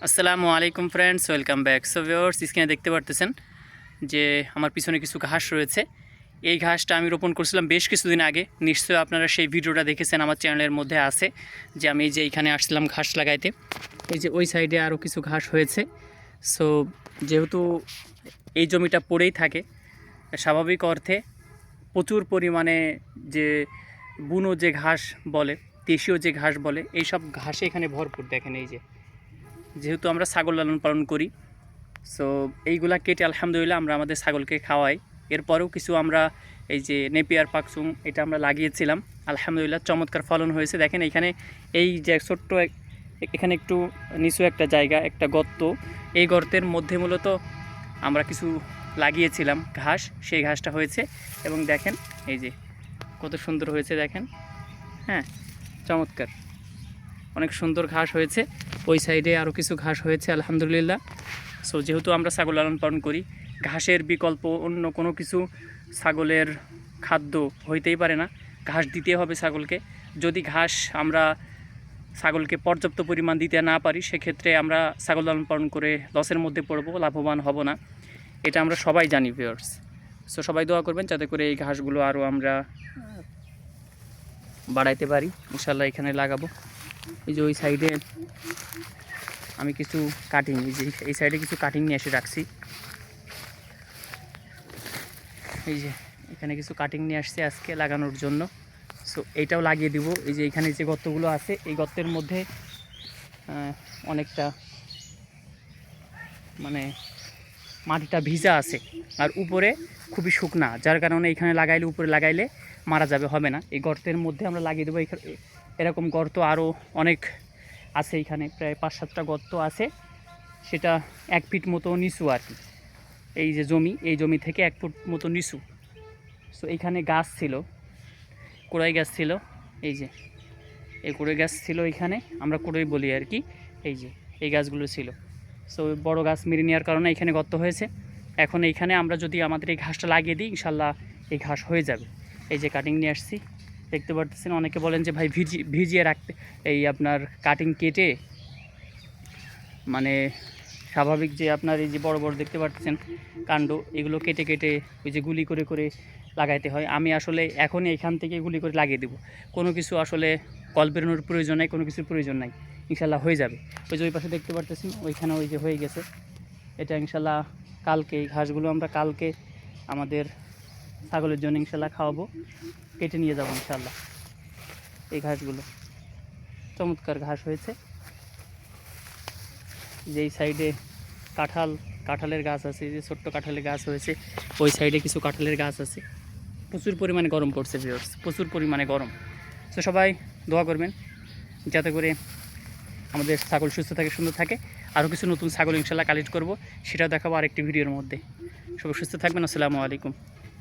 আসসালামু আলাইকুম friends, welcome back. So viewers, স্ক্রিনে দেখতে পারতেছেন যে আমার পিছনে কিছু ঘাস রয়েছে। এই ঘাসটা আমি রোপণ করছিলাম বেশ কিছুদিন আগে। নিশ্চয়ই আপনারা সেই ভিডিওটা দেখেছেন, আমার চ্যানেলের মধ্যে আছে যে আমি যে এইখানে আসছিলাম ঘাস লাগাইতে। এই যে ওই সাইডে আরও কিছু ঘাস হয়েছে। সো যেহেতু এই জমিটা পড়েই থাকে, স্বাভাবিক অর্থে প্রচুর পরিমাণে যে বুনো যে ঘাস বলে, দেশীয় যে ঘাস বলে, এই সব ঘাসে এখানে ভরপুর। দেখেন এই যে, যেহেতু আমরা ছাগল লালন পালন করি, সো এইগুলা কেটে আলহামদুলিল্লাহ আমরা আমাদের ছাগলকে খাওয়াই। এরপরেও কিছু আমরা এই যে নেপিয়ার পাকচুং এটা আমরা লাগিয়েছিলাম, আলহামদুলিল্লাহ চমৎকার ফলন হয়েছে। দেখেন এখানে এই যে ছোট্ট এখানে একটু নিচু একটা জায়গা, একটা গর্ত, এই গর্তের মধ্যে মূলত আমরা কিছু লাগিয়েছিলাম ঘাস, সেই ঘাসটা হয়েছে। এবং দেখেন এই যে কত সুন্দর হয়েছে, দেখেন, হ্যাঁ, চমৎকার, অনেক সুন্দর ঘাস হয়েছে। ওই সাইডে আরও কিছু ঘাস হয়েছে আলহামদুলিল্লাহ। সো যেহেতু আমরা ছাগল লালন পালন করি, ঘাসের বিকল্প অন্য কোনো কিছু ছাগলের খাদ্য হইতেই পারে না, ঘাস দিতে হবে ছাগলকে। যদি ঘাস আমরা ছাগলকে পর্যাপ্ত পরিমাণ দিতে না পারি, সেক্ষেত্রে আমরা ছাগল লালন পালন করে লসের মধ্যে পড়ব, লাভবান হব না। এটা আমরা সবাই জানি ভিউয়ার্স। সো সবাই দোয়া করবেন যাতে করে এই ঘাসগুলো আরও আমরা বাড়াইতে পারি। ইনশাল্লাহ এখানে লাগাবো। এই যে ওই সাইডে আমি কিছু কাটিং, এই সাইডে কিছু কাটিং নিয়ে এসে রাখছি। এই যে এখানে কিছু কাটিং নিয়ে আসছে আজকে লাগানোর জন্য। সো এইটাও লাগিয়ে দিব। এই যে এখানে যে গর্তগুলো আছে, এই গর্তের মধ্যে অনেকটা মানে মাটিটা ভিজা আছে আর উপরে খুবই শুকনা, যার কারণে এখানে লাগাইলে, উপরে লাগাইলে মারা যাবে, হবে না। এই গর্তের মধ্যে আমরা লাগিয়ে দেবো। এরকম গর্ত আরও অনেক আছে, এখানে প্রায় 5-7টা গর্ত আছে। সেটা 1 ফিট মতো নিচু আর কি। এই যে জমি, এই জমি থেকে 1 ফুট মতো নিচু। সো এইখানে গাছ ছিল, কুড়াই গাছ ছিল। এই যে এই কুড়াই গাছ ছিল, এখানে আমরা কুড়াই বলি আর কি। এই যে এই গাছগুলো ছিল। সো বড় গাছ মেরে নেওয়ার কারণে এখানে গর্ত হয়েছে। এখন এইখানে আমরা যদি আমাদের এই ঘাসটা লাগিয়ে দিই, ইনশাল্লাহ এই ঘাস হয়ে যাবে। এই যে কাটিং নিয়ে আসছি, দেখতে পাচ্ছেন। অনেকে বলেন যে ভাই ভিজিয়ে রাখতে, এই আপনার কাটিং কেটে মানে স্বাভাবিক যে আপনার এই যে বড় বড় দেখতে পাচ্ছেন কাণ্ড, এগুলো কেটে কেটে ওই যে গুলি করে করে লাগাইতে হয়। আমি আসলে এখনই এখান থেকে গুলি করে লাগিয়ে দেবো। কোনো কিছু আসলে কল বেরোনোর প্রয়োজন নাই, কোনো কিছুর প্রয়োজন নাই, ইনশাল্লাহ হয়ে যাবে। ওই যে ওই পাশে দেখতে পাচ্ছেন, ওইখানে ওই যে হয়ে গেছে। এটা ইনশাল্লাহ কালকে এই ঘাসগুলো আমরা কালকে আমাদের ছাগলের জন্য ইনশাল্লাহ খাওয়াবো, কেটে নিয়ে যাবো ইনশাল্লাহ। এই ঘাসগুলো চমৎকার ঘাস হয়েছে। যেই সাইডে কাঁঠালের গাছ আছে, যে ছোট্ট কাঁঠালের গাছ হয়েছে, ওই সাইডে কিছু কাঁঠালের গাছ আছে। প্রচুর পরিমাণে গরম পড়ছে ভিউয়ার্স, প্রচুর পরিমাণে গরম। তো সবাই দোয়া করবেন যাতে করে আমাদের ছাগল সুস্থ থাকে, সুন্দর থাকে। আরও কিছু নতুন ছাগল ইনশাল্লাহ কালেক্ট করব, সেটাও দেখাবো আরেকটি ভিডিওর মধ্যে। সবাই সুস্থ থাকবেন। আসসালামু আলাইকুম।